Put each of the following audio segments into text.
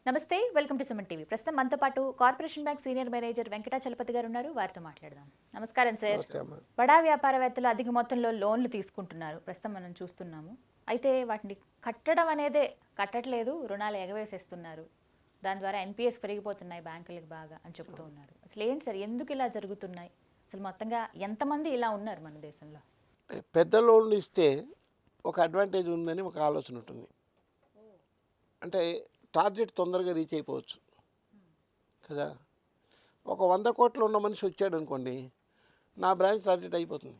నమస్తే, welcome to Suman TV. ప్రస్తుతం మనతో పాటు corporation bank senior manager Venkata Chalapathi గారు ఉన్నారు. వారితో మాట్లాడదాం. నమస్కారం సార్. బడా వ్యాపారవేత్తలు అధిక మొత్తంలో లోన్లు తీసుకుంటున్నారు, ప్రస్తుతం మనం చూస్తున్నాము. అయితే వాటిని కట్టడం అనేదే కట్టట్లేదు, రుణాలు ఎగవేసేస్తున్నారు. దాని ద్వారా ఎన్పిఎస్ పెరిగిపోతున్నాయి బ్యాంకులకు బాగా అని చెప్తూ ఉన్నారు. అసలు ఏంటి సార్, ఎందుకు ఇలా జరుగుతున్నాయి? అసలు మొత్తంగా ఎంతమంది ఇలా ఉన్నారు మన దేశంలో? పెద్ద లోన్లు ఇస్తే ఒక అడ్వాంటేజ్ ఉందని ఒక ఆలోచన ఉంటుంది. అంటే టార్గెట్ తొందరగా రీచ్ అయిపోవచ్చు కదా. ఒక 100 కోట్లు ఉన్న మనిషి వచ్చాడు అనుకోండి, నా బ్రాంచ్ టార్గెట్ అయిపోతుంది.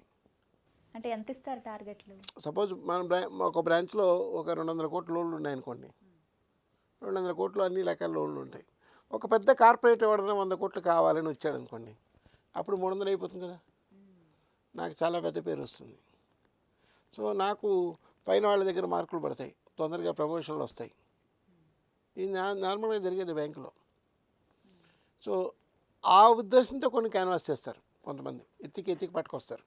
అంటే ఎంత ఇస్తారు టార్గెట్లు? సపోజ్ మన ఒక బ్రాంచ్లో ఒక 200 కోట్ల లోన్లు ఉన్నాయనుకోండి, 200 కోట్లు అన్ని రకాల లోన్లు ఉంటాయి. ఒక పెద్ద కార్పొరేట్ ఎవడన్నా 100 కోట్లు కావాలని వచ్చాడు అనుకోండి, అప్పుడు 300 అయిపోతుంది కదా. నాకు చాలా పెద్ద పేరు వస్తుంది. సో నాకు పైన వాళ్ళ దగ్గర మార్కులు పడతాయి, తొందరగా ప్రమోషన్లు వస్తాయి. ఇది నార్మల్గా జరిగేది బ్యాంకులో. సో ఆ ఉద్దేశంతో కొన్ని క్యాన్వాస్ చేస్తారు కొంతమంది. ఎత్తికి పట్టుకొస్తారు,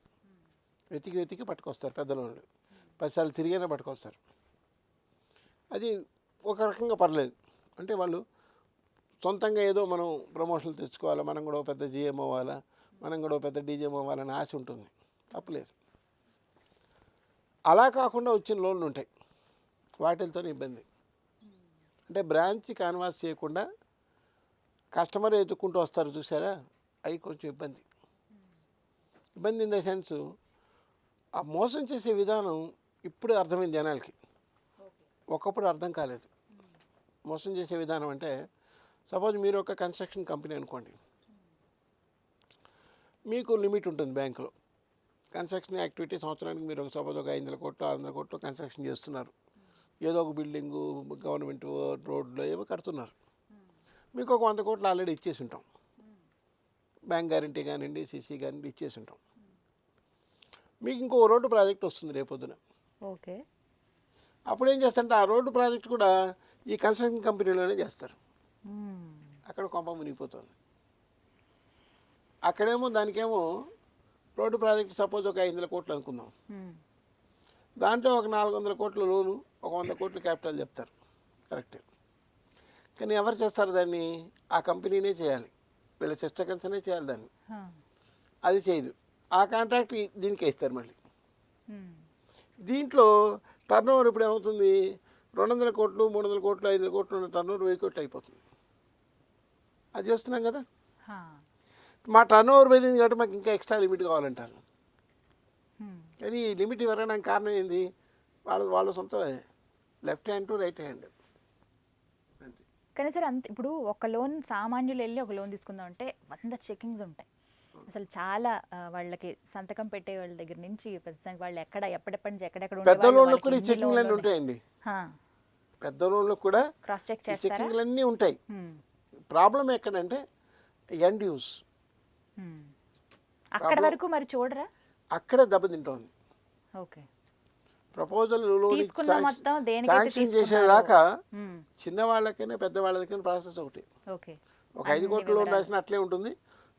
ఎత్తికి పట్టుకొస్తారు పెద్ద లోన్లు. 10 సార్లు తిరిగైనా పట్టుకొస్తారు. అది ఒక రకంగా పర్లేదు. అంటే వాళ్ళు సొంతంగా ఏదో మనం ప్రమోషన్లు తెచ్చుకోవాలా, మనం కూడా పెద్ద జిఎం అవ్వాలా, మనం కూడా పెద్ద డీజీఎం అవ్వాలని ఆశ ఉంటుంది, తప్పలేదు. అలా కాకుండా వచ్చిన లోన్లు ఉంటాయి, వాటితో ఇబ్బంది. అంటే బ్రాంచ్ క్యాన్వాస్ చేయకుండా కస్టమర్ ఎదుక్కుంటూ వస్తారు చూసారా, అవి కొంచెం ఇబ్బంది. ఇన్ ద సెన్స్ ఆ మోసం చేసే విధానం ఇప్పుడు అర్థమైంది జనాలకి, ఒకప్పుడు అర్థం కాలేదు. మోసం చేసే విధానం అంటే, సపోజ్ మీరు ఒక కన్స్ట్రక్షన్ కంపెనీ అనుకోండి, మీకు లిమిట్ ఉంటుంది బ్యాంకులో. కన్స్ట్రక్షన్ యాక్టివిటీ సంవత్సరానికి మీరు సపోజ్ ఒక 500 కోట్లు 600 కోట్లు కన్స్ట్రక్షన్ చేస్తున్నారు. ఏదో ఒక బిల్డింగు, గవర్నమెంట్ రోడ్లో ఏవో కడుతున్నారు. మీకు ఒక 100 కోట్లు ఆల్రెడీ ఇచ్చేసి ఉంటాం, బ్యాంక్ గ్యారంటీ కానివ్వండి, సీసీ కానివ్వండి ఇచ్చేసి ఉంటాం. మీకు ఇంకో రోడ్డు ప్రాజెక్ట్ వస్తుంది రేపొద్దున. ఓకే, అప్పుడు ఏం చేస్తారంటే ఆ రోడ్డు ప్రాజెక్ట్ కూడా ఈ కన్స్ట్రక్షన్ కంపెనీలోనే చేస్తారు. అక్కడ కొంప మునిగిపోతుంది. అక్కడేమో దానికేమో రోడ్డు ప్రాజెక్ట్ సపోజ్ ఒక 500 కోట్లు అనుకుందాం, దాంట్లో ఒక 400 కోట్ల లోను, ఒక 100 కోట్ల క్యాపిటల్ చెప్తారు, కరెక్టే. కానీ ఎవరు చేస్తారు దాన్ని? ఆ కంపెనీనే చేయాలి, వీళ్ళ సిస్టర్ కన్సర్నే చేయాలి దాన్ని. అది చేయదు. ఆ కాంట్రాక్ట్ దీనికే ఇస్తారు మళ్ళీ. దీంట్లో టర్న్ ఓవర్ ఇప్పుడు ఏమవుతుంది? 200 కోట్లు 300 కోట్లు 500 కోట్లు ఉన్న టర్న్ ఓవర్ 1000 కోట్లు అయిపోతుంది. అది చేస్తున్నాం కదా. మా టర్న్ ఓవర్ వెళ్ళింది కాబట్టి మాకు ఇంకా ఎక్స్ట్రా లిమిట్ కావాలంటారు. కానీ ఈ లిమిట్ ఇవ్వడానికి కారణం ఏంది? వాళ్ళ సొంత left hand to right hand. కానీ సార్ ఇప్పుడు ఒక లోన్ సామాన్యులు వెళ్ళి ఒక లోన్ తీసుకుందాం అంటే 100 చెకింగ్స్ ఉంటాయి. అసలు చాలా వాళ్ళకి సంతకం పెట్టే వాళ్ళ దగ్గర నుంచి ప్రస్తుతానికి వాళ్ళు ఎప్పటి నుంచి ఎక్కడెక్కడ పెద్ద లోన్లు కూడా చెకింగ్లు అన్నీ ఉంటాయండి. పెద్ద లోన్లు కూడా క్రాస్ చెక్ చేస్తారు, చెకింగ్లు అన్నీ ఉంటాయి. ప్రాబ్లం ఎక్కడంటే ఎండ్ యూస్. అక్కడ వరకు మరి చూడరా, అక్కడే దెబ్బతింటోంది. ఓకే, ప్రపోజల్ శాంక్షన్ చేసేదాకా చిన్న వాళ్ళకైనా పెద్ద వాళ్ళకైనా ప్రాసెస్ ఒకటి. ఒక 5 కోట్ల లోన్ రాసిన అట్లే ఉంటుంది,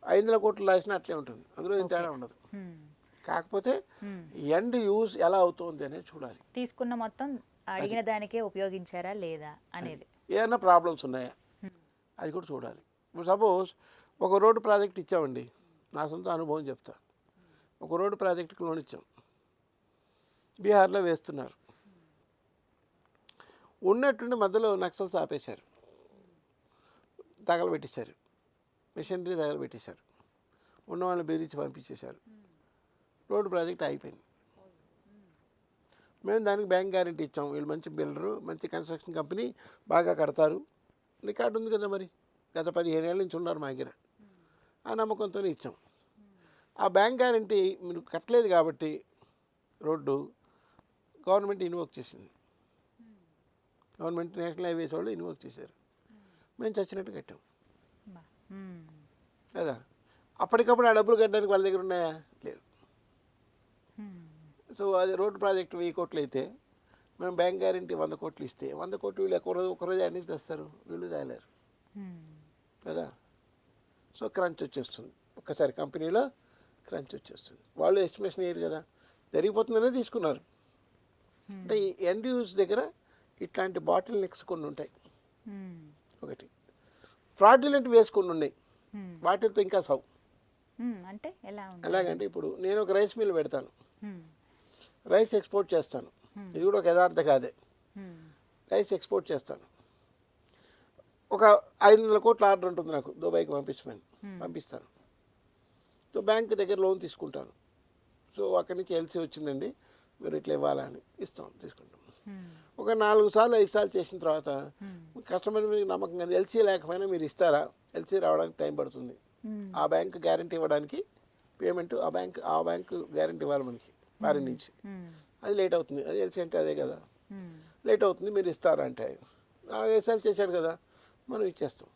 500 కోట్లు రాసిన అట్లే ఉంటుంది, అందులో ఏం తేడా ఉండదు. కాకపోతే ఎండ్ యూజ్ ఎలా అవుతుంది అనేది చూడాలి. తీసుకున్న మొత్తం అడిగిన దానికే ఉపయోగించారా లేదా అనేది, ఏమైనా ప్రాబ్లమ్స్ ఉన్నాయా అది కూడా చూడాలి. ఇప్పుడు సపోజ్ ఒక రోడ్డు ప్రాజెక్ట్ ఇచ్చామండి, నా సొంత అనుభవం చెప్తా. ఒక రోడ్డు ప్రాజెక్టుకి లోన్ ఇచ్చాం, బీహార్లో వేస్తున్నారు. ఉన్నట్టుండి మధ్యలో నక్సల్స్ ఆపేశారు, తగలబెట్టేశారు, మిషనరీ తగలబెట్టేశారు, ఉన్న వాళ్ళని బెదిరించి పంపించేశారు. రోడ్డు ప్రాజెక్ట్ అయిపోయింది. మేము దానికి బ్యాంక్ గ్యారంటీ ఇచ్చాం, వీళ్ళు మంచి బిల్డరు, మంచి కన్స్ట్రక్షన్ కంపెనీ, బాగా కడతారు, రికార్డు ఉంది కదా. మరి గత 15 ఏళ్ళ నుంచి ఉన్నారు మా దగ్గర, ఆ నమ్మకంతోనే ఇచ్చాం. ఆ బ్యాంక్ గ్యారంటీ మీరు కట్టలేదు కాబట్టి రోడ్డు గవర్నమెంట్ ఇన్వోక్ చేసింది. గవర్నమెంట్ నేషనల్ హైవేస్ వాళ్ళు ఇన్వోక్ చేశారు, మేము చచ్చినట్టు కట్టాం కదా. అప్పటికప్పుడు ఆ డబ్బులు కట్టడానికి వాళ్ళ దగ్గర ఉన్నాయా? లేదు. సో అది రోడ్డు ప్రాజెక్ట్ 1000 కోట్లు అయితే మేము బ్యాంక్ గ్యారంటీ 100 కోట్లు ఇస్తే 100 కోట్లు వీళ్ళు ఒకరోజు అన్ని తెస్తారు, వీళ్ళు తేలేరు కదా. సో క్రంచ్ వచ్చేస్తుంది, ఒక్కసారి కంపెనీలో క్రంచ్ వచ్చేస్తుంది. వాళ్ళు ఎస్టిమేషన్ వేయరు కదా, జరిగిపోతుందనే తీసుకున్నారు. అంటే ఈ ఎండ్ యూజ్ దగ్గర ఇట్లాంటి బాటిల్ నెక్స్ కొన్ని ఉంటాయి. ఒకటి. ఫ్రాడ్యులెంట్ వేసుకుని ఉన్నాయి, వాటితో ఇంకా సౌ. అంటే ఎలాగంటే ఇప్పుడు నేను ఒక రైస్ మిల్ పెడతాను, రైస్ ఎక్స్పోర్ట్ చేస్తాను, ఇది కూడా ఒక యథార్థ కాదే. రైస్ ఎక్స్పోర్ట్ చేస్తాను, ఒక 500 కోట్ల ఆర్డర్ ఉంటుంది నాకు, దుబాయ్కి పంపిస్తాను. సో బ్యాంక్ దగ్గర లోన్ తీసుకుంటాను. సో అక్కడి నుంచి ఎల్సీ వచ్చిందండి, మీరు ఇట్లా ఇవ్వాలని తీసుకుంటాం. ఒక 4 సార్లు 5 సార్లు చేసిన తర్వాత కస్టమర్ మీద నమ్మకం కదా, ఎల్సీ లేకపోయినా మీరు ఇస్తారా, ఎల్సీ రావడానికి టైం పడుతుంది, ఆ బ్యాంక్ గ్యారంటీ ఇవ్వడానికి పేమెంట్ ఆ బ్యాంక్ గ్యారంటీ ఇవ్వాలి మనకి వారి నుంచి, అది లేట్ అవుతుంది. అది ఎల్సీ అంటే అదే కదా, లేట్ అవుతుంది, మీరు ఇస్తారా అంటే 5 సార్లు చేశాడు కదా, మనం ఇచ్చేస్తాం.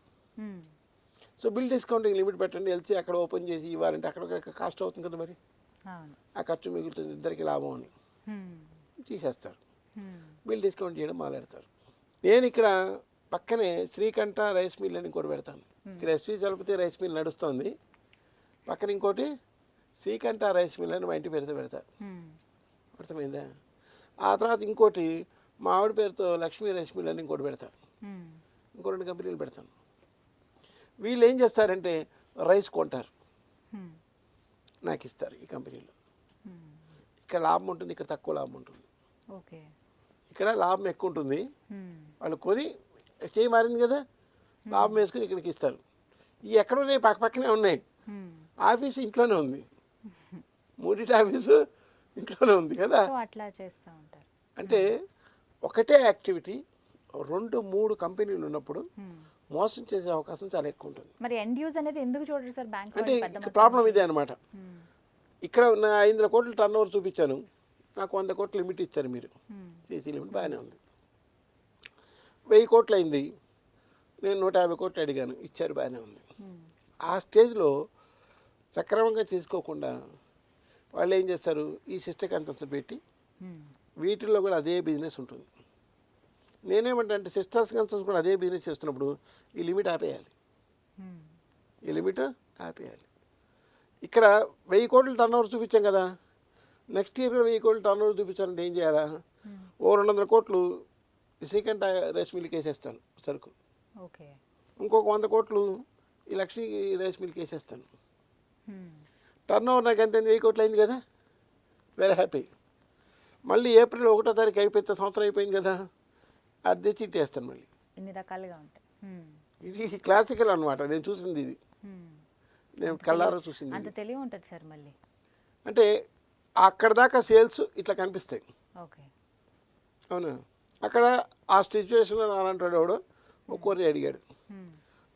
సో బిల్ డిస్కౌంటింగ్ లిమిట్ పెట్టండి, ఎల్సీ అక్కడ ఓపెన్ చేసి ఇవ్వాలంటే అక్కడ కాస్ట్ అవుతుంది కదా, మరి ఆ ఖర్చు మిగులుతుంది, ఇద్దరికి లాభం అని తీసేస్తారు, బిల్ డిస్కౌంట్ చేయడం మొదలెడతారు. నేను ఇక్కడ పక్కనే శ్రీకంఠ రైస్ మిల్ అని ఇంకోటి పెడతాను. ఇక్కడ ఎస్వి చలపతి రైస్ మిల్ నడుస్తుంది, పక్కన ఇంకోటి శ్రీకంఠ రైస్ మిల్ అని మా ఇంటి పేరుతో పెడతాను. అర్థమైందా? ఆ తర్వాత ఇంకోటి మా ఆవిడ పేరుతో లక్ష్మీ రైస్ మిల్ అని ఇంకోటి పెడతాను. ఇంకో 2 కంపెనీలు పెడతాను. వీళ్ళు ఏం చేస్తారంటే రైస్ కొంటారు, నాకు ఇస్తారు ఈ కంపెనీలో. ఇక్కడ లాభం ఉంటుంది, ఇక్కడ తక్కువ లాభం ఉంటుంది. ఇక్కడ లాభం ఎక్కువ ఉంటుంది, వాళ్ళు కొని చేయి మారింది కదా, లాభం వేసుకుని ఇక్కడికి ఇస్తారు. ఈ ఎక్కడ ఉన్నాయి, పక్కనే ఉన్నాయి. ఆఫీసు ఇంట్లోనే ఉంది, మూడింటి ఆఫీసు ఇంట్లోనే ఉంది కదా. అట్లా చేస్తూ ఉంటారు. అంటే ఒకటే యాక్టివిటీ 2-3 కంపెనీలు ఉన్నప్పుడు మోసం చేసే అవకాశం చాలా ఎక్కువ ఉంటుంది. మరి ఎండ్ యూజ్ అనేది ఎందుకు చూడరు సార్ బ్యాంక్? అంటే ప్రాబ్లం ఇదే అనమాట. ఇక్కడ నా 500 కోట్ల టర్న్ ఓవర్ చూపించాను, నాకు 100 కోట్ల లిమిట్ ఇచ్చారు మీరు, సీసీ లిమిట్ బాగానే ఉంది. 1000 కోట్లు అయింది, నేను 150 కోట్లు అడిగాను, ఇచ్చారు, బాగానే ఉంది. ఆ స్టేజ్లో సక్రమంగా చేసుకోకుండా వాళ్ళు ఏం చేస్తారు, ఈ సిస్టమ్ అంతస్తు పెట్టి వీటిల్లో కూడా అదే బిజినెస్ ఉంటుంది. నేనేమంటే అంటే సిస్టర్స్ కన్సల్స్ కూడా అదే బిజినెస్ చేస్తున్నప్పుడు ఈ లిమిట్ ఆపేయాలి, ఇక్కడ 1000 కోట్ల టర్న్ ఓవర్ చూపించాం కదా, నెక్స్ట్ ఇయర్ కూడా 1000 కోట్ల టర్న్ ఓవర్ చూపించాలంటే ఏం చేయాలా, 200 కోట్లు శ్రీకంఠ రైస్ మిల్కి వేసేస్తాను సరుకు, ఇంకొక 100 కోట్లు ఈ లక్ష్మీ రైస్ మిల్కి వేసేస్తాను. టర్న్ ఓవర్ నాకు ఎంత 1000 కోట్లు అయింది కదా, వెరీ హ్యాపీ. మళ్ళీ ఏప్రిల్ 1వ తారీఖు అయిపోతే సంవత్సరం అయిపోయింది కదా, అది తెచ్చి ఇట్టేస్తాను మళ్ళీ. ఇన్ని రకాలుగా ఉంటాయి. ఇది క్లాసికల్ అనమాట, నేను చూసింది ఇది, నేను కళ్ళారా చూసింది. అంత తెలివి ఉంటుంది సార్. మళ్ళీ అంటే అక్కడ దాకా సేల్స్ ఇట్లా కనిపిస్తాయి, అవునా. అక్కడ ఆ సిచ్యువేషన్లో అలాంటి వాడు ఒక్కోరి అడిగాడు,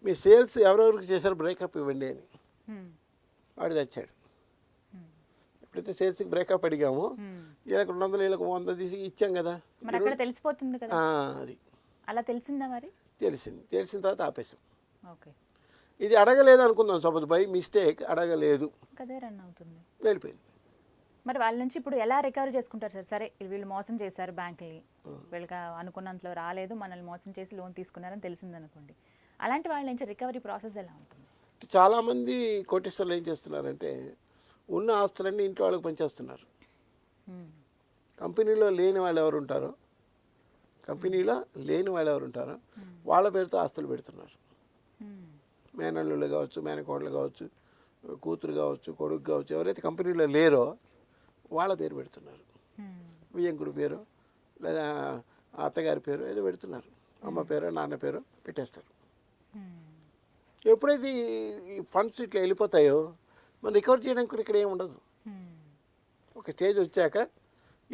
మీ సేల్స్ ఎవరెవరికి చేశారు బ్రేకప్ ఇవ్వండి అని, వాడు తెచ్చాడు. ఎప్పుడైతే సేల్స్కి బ్రేకప్ అడిగామో వీళ్ళకి 200 వీళ్ళకి 100 తీసి ఇచ్చాం కదా, మరి అక్కడ తెలిసిపోతుంది కదా. అది అలా తెలిసిందా? మరి తెలిసిన తర్వాత ఆపేసాం. ఇది అడగలేదు అనుకుందాం, సపోజ్ బై మిస్టేక్ అడగలేదు, రన్ అవుతుంది, వెళ్ళిపోయింది. మరి వాళ్ళ నుంచి ఇప్పుడు ఎలా రికవర్ చేసుకుంటారు సార్? సరే వీళ్ళు మోసం చేశారు, బ్యాంకుని వీళ్ళకి అనుకున్నంతలో రాలేదు, మనల్ని మోసం చేసి లోన్ తీసుకున్నారని తెలిసిందనుకోండి, అలాంటి వాళ్ళ నుంచి రికవరీ ప్రాసెస్ ఎలా ఉంటుంది? చాలామంది కోటీశ్వర్లు ఏం చేస్తున్నారంటే ఉన్న ఆస్తులన్నీ ఇంట్లో వాళ్ళకి పనిచేస్తున్నారు. కంపెనీలో లేని వాళ్ళు ఎవరు ఉంటారో వాళ్ళ పేరుతో ఆస్తులు పెడుతున్నారు. మేనల్లుళ్ళు కావచ్చు, మేనకోడలు కావచ్చు, కూతురు కావచ్చు, కొడుకు కావచ్చు, ఎవరైతే కంపెనీలో లేరో వాళ్ళ పేరు పెడుతున్నారు. వియ్యంకుడి పేరు లేదా అత్తగారి పేరు ఏదో పెడుతున్నారు, అమ్మ పేరు నాన్న పేరు పెట్టేస్తారు. ఎప్పుడైతే ఈ ఫండ్స్ ఇట్లా వెళ్ళిపోతాయో మనం రికవర్ చేయడానికి కూడా ఇక్కడ ఏముండదు, ఒక స్టేజ్ వచ్చాక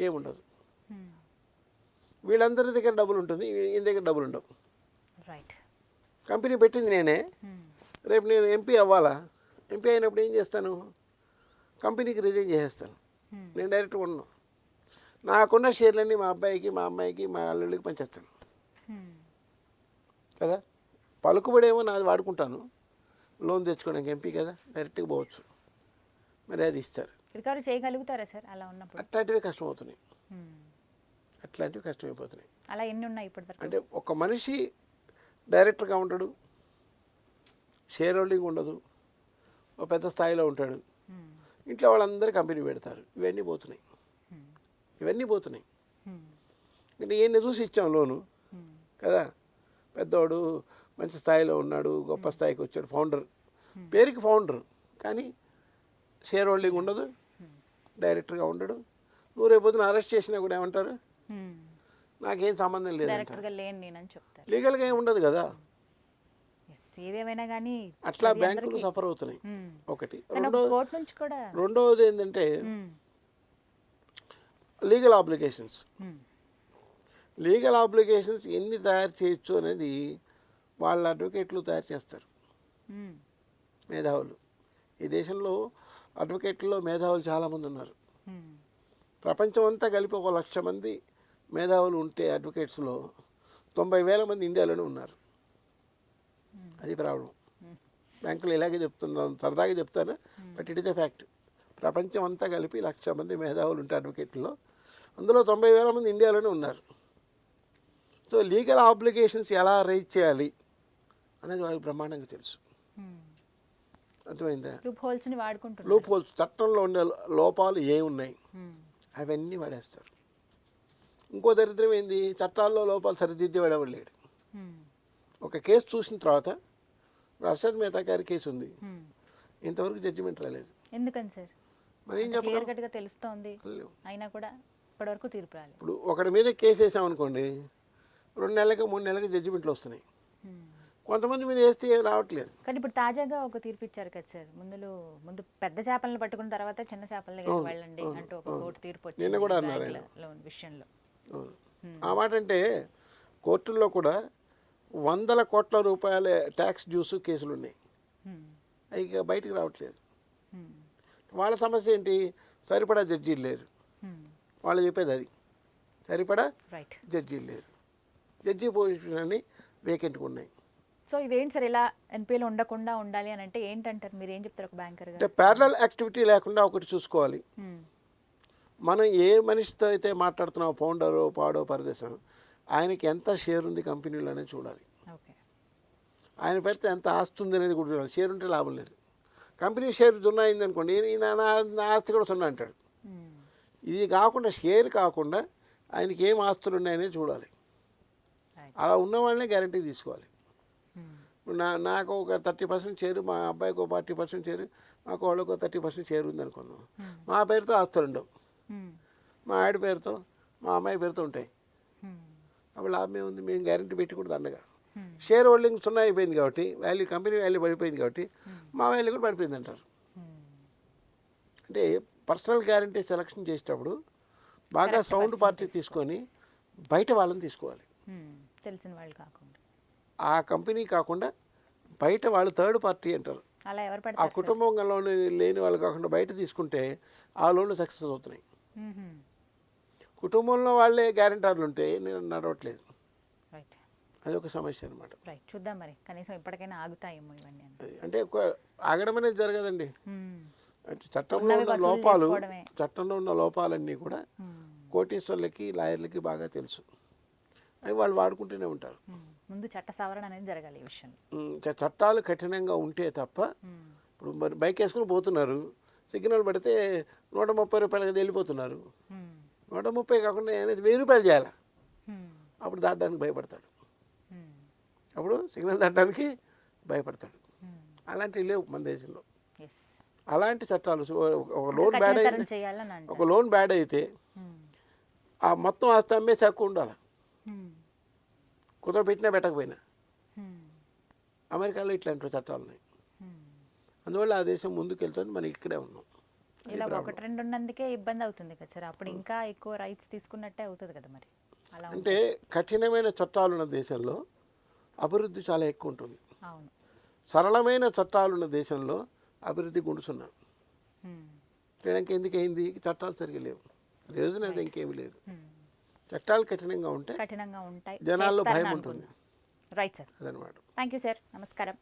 ఏముండదు. వీళ్ళందరి దగ్గర డబ్బులు ఉంటుంది, ఈయన దగ్గర డబ్బులు ఉండవు. కంపెనీ పెట్టింది నేనే, రేపు నేను ఎంపీ అవ్వాలా, ఎంపీ అయినప్పుడు ఏం చేస్తాను, కంపెనీకి రిజైన్ చేసేస్తాను, నేను డైరెక్ట్గా ఉండను. నాకున్న షేర్లన్నీ మా అబ్బాయికి, మా అమ్మాయికి, మా అల్లుళ్ళకి పనిచేస్తాను కదా. పలుకుబడేమో నాది వాడుకుంటాను, లోన్ తెచ్చుకోవడానికి ఎంపీ కదా, డైరెక్ట్గా పోవచ్చు. మరి అది ఇస్తారు. రికవరీ చేయగలుగుతారా సార్ అలా ఉన్నప్పుడు? అట్లాంటివి కష్టమవుతున్నాయి, కష్టమైపోతున్నాయి. అలా ఎన్ని ఉన్నాయి ఇప్పటివరకు? అంటే ఒక మనిషి డైరెక్టర్గా ఉంటాడు, షేర్ హోల్డింగ్ ఉండదు, ఒక పెద్ద స్థాయిలో ఉంటాడు, ఇంట్లో వాళ్ళందరూ కంపెనీ పెడతారు, ఇవన్నీ పోతున్నాయి. అంటే ఈయన్ని చూసి ఇచ్చాం లోను కదా, పెద్దవాడు మంచి స్థాయిలో ఉన్నాడు, గొప్ప స్థాయికి వచ్చాడు, ఫౌండర్, పేరుకి ఫౌండర్, కానీ షేర్ హోల్డింగ్ ఉండదు, డైరెక్టర్గా ఉండడు. నువ్వు రేపొద్దున అరెస్ట్ చేసినా కూడా ఏమంటారు, నాకేం సంబంధం లేదు, లీగల్గా ఏం ఉండదు కదా. ఏదేమైనా కానీ అట్లా బ్యాంకులు సఫర్ అవుతున్నాయి. ఒకటి. రెండవది ఏంటంటే లీగల్ ఆబ్లిగేషన్స్. లీగల్ ఆబ్లిగేషన్స్ ఎన్ని తయారు చేయొచ్చు అనేది వాళ్ళ అడ్వకేట్లు తయారు చేస్తారు, మేధావులు. ఈ దేశంలో అడ్వకేట్లలో మేధావులు చాలామంది ఉన్నారు. ప్రపంచం అంతా కలిపి 1,00,000 మంది మేధావులు ఉంటే అడ్వకేట్స్లో 90,000 మంది ఇండియాలోనే ఉన్నారు. అది ప్రాబ్లం. బ్యాంకులు ఇలాగే చెప్తున్నాను, సరదాగా చెప్తాను, but it is a fact. ప్రపంచం అంతా కలిపి 1,00,000 మంది మేధావులు ఉంటే అడ్వకేట్లో, అందులో 90,000 మంది ఇండియాలోనే ఉన్నారు. సో లీగల్ ఆబ్లిగేషన్స్ ఎలా రైజ్ చేయాలి అనేది వాళ్ళకి బ్రహ్మాండంగా తెలుసు. అర్థమైందా? లూప్ హోల్స్, చట్టంలో ఉండే లోపాలు ఏమున్నాయి అవన్నీ వాడేస్తారు. ఇంకో దరిద్రం ఏంది, చట్టాల్లో లోపాలు సరిదిద్దేవాడు లేడు. ఒక కేసు చూసిన తర్వాత, హర్షద్ మెహతా గారి కేసు ఉంది, ఇంతవరకు జడ్జిమెంట్ రాలేదు. ఎందుకని సార్? మరి ఏం చెప్పగలరు? తెలుస్తోంది, అయినా కూడా ఇప్పటివరకు తీర్పు రాలేదు. ఇప్పుడు ఒకటి మీద కేసు వేసామనుకోండి, 2 నెలలకి 3 నెలలకి జడ్జిమెంట్లు వస్తున్నాయి. కొంతమంది మీద వేస్తే రావట్లేదు. కానీ ఇప్పుడు తాజాగా ఒక తీర్పు ఇచ్చారు కదా సార్, ముందు పెద్ద చేపలను పట్టుకున్న తర్వాత చిన్న చేపలను వెళ్ళండి అంటూ ఒక కోర్టు తీర్పు వచ్చింది. నిన్న కూడా అన్నారు లోన్ విషయంలో. ఆ మాట అంటే కోర్టుల్లో కూడా 100 కోట్ల రూపాయల ట్యాక్స్ డ్యూస్ కేసులు ఉన్నాయి, అవి ఇక బయటికి రావట్లేదు. వాళ్ళ సమస్య ఏంటి, సరిపడా జడ్జీలు లేరు. వాళ్ళు చెప్పేది అది, సరిపడా జడ్జీలు లేరు, జడ్జి పొజిషన్ అన్ని వేకెంట్గా ఉన్నాయి. సో ఇవేంటి సార్, ఇలా ఎన్పిఎల్ ఉండకుండా ఉండాలి అని అంటే ఏంటంటారు, మీరు ఏం చెప్తారు ఒక బ్యాంకర్గా? అంటే ప్యారలల్ యాక్టివిటీ లేకుండా ఒకటి చూసుకోవాలి. మనం ఏ మనిషితో అయితే మాట్లాడుతున్నాం, ఫౌండరో పాడో పరదేశం, ఆయనకి ఎంత షేర్ ఉంది కంపెనీలో అనేది చూడాలి. ఆయన పెడితే ఎంత ఆస్తి ఉంది అనేది కూడా చూడాలి. షేర్ ఉంటే లాభం లేదు. కంపెనీ షేర్ 0 అయింది అనుకోండి, నా ఆస్తి కూడా 0 అంటాడు. ఇది కాకుండా, షేర్ కాకుండా ఆయనకి ఏం ఆస్తులు ఉన్నాయనేది చూడాలి. అలా ఉన్న వాళ్ళనే గ్యారంటీ తీసుకోవాలి. నాకు ఒక 30% షేరు, మా అబ్బాయికి ఒక 40% షేరు, మాకు వాళ్ళకు 30% షేర్ ఉంది అనుకున్నాం. మా పేరుతో ఆస్తులు ఉండవు, మా ఆవిడ పేరుతో, మా అమ్మాయి పేరుతో ఉంటాయి. అప్పుడు లాభం ఏముంది, మేము గ్యారంటీ పెట్టి కూడా దండగా. షేర్ హోల్డింగ్ 0 అయిపోయింది కాబట్టి, వాల్యూ, కంపెనీ వాల్యూ పడిపోయింది కాబట్టి మా వాల్యూ కూడా పడిపోయింది అంటారు. అంటే పర్సనల్ గ్యారంటీ సెలక్షన్ చేసేటప్పుడు బాగా సౌండ్ పార్టీ తీసుకొని బయట వాళ్ళని తీసుకోవాలి, తెలిసిన వాళ్ళు కాకుండా. ఆ కంపెనీ కాకుండా బయట వాళ్ళు థర్డ్ పార్టీ అంటారు. ఆ కుటుంబంలో లేని వాళ్ళు కాకుండా బయట తీసుకుంటే ఆ లోన్లు సక్సెస్ అవుతున్నాయి. కుటుంబంలో వాళ్ళే గ్యారెంటర్లు ఉంటే నేను నడవట్లేదు, అది ఒక సమస్య అనమాట. చూద్దాం మరి, కనీసం ఇప్పటికైనా ఆగుతాయేమో ఇవన్నీ. అంటే ఆగడం అనేది జరగదండి. చట్టంలో ఉన్న లోపాలన్నీ కూడా కోటీశ్వర్లకి, లాయర్లకి బాగా తెలుసు. అవి వాళ్ళు వాడుకుంటూనే ఉంటారు. ముందు చట్ట సవరణ అనేది జరగాలి ఈ విషయంలో. చట్టాలు కఠినంగా ఉంటే తప్ప, ఇప్పుడు మరి బైక్ వేసుకుని పోతున్నారు, సిగ్నల్ పడితే 130 రూపాయలకి వెళ్ళిపోతున్నారు. 130 కాకుండా అనేది 1000 రూపాయలు చేయాలి. అప్పుడు దాటడానికి భయపడతాడు, అప్పుడు సిగ్నల్ దాటడానికి భయపడతాడు. అలాంటివి లేవు మన దేశంలో. అలాంటి చట్టాలు, ఒక లోన్ బ్యాడ్ అయితే ఆ మొత్తం ఆస్తి అమ్మేసి హక్కు ఉండాలి, కుదవ పెట్టినా పెట్టకపోయినా. అమెరికాలో ఇట్లాంటి చట్టాలు ఉన్నాయి. అందువల్ల ఆ దేశం ముందుకు వెళ్తుంది, మనం ఇక్కడే ఉన్నాం. ఇలా 1-2 ఉన్నందుకే ఇబ్బంది అవుతుంది కదా సార్, అప్పుడు ఇంకా ఎక్కువ రైట్స్ తీసుకున్నట్టే అవుతుంది కదా మరి. అంటే కఠినమైన చట్టాలు ఉన్న దేశంలో అభివృద్ధి చాలా ఎక్కువ ఉంటుంది. సరళమైన చట్టాలు ఉన్న దేశంలో అభివృద్ధి గుండుసున్నా. శ్రీలంక ఎందుకు అయింది, చట్టాలు సరిగా లేవు, రోజున అది ఇంకేమీ లేదు. చట్టాలు కఠినంగా ఉంటాయి, జనాల్లో భయం ఉంటుంది. రైట్ సార్, అదనమాట. థ్యాంక్ యూ సార్, నమస్కారం.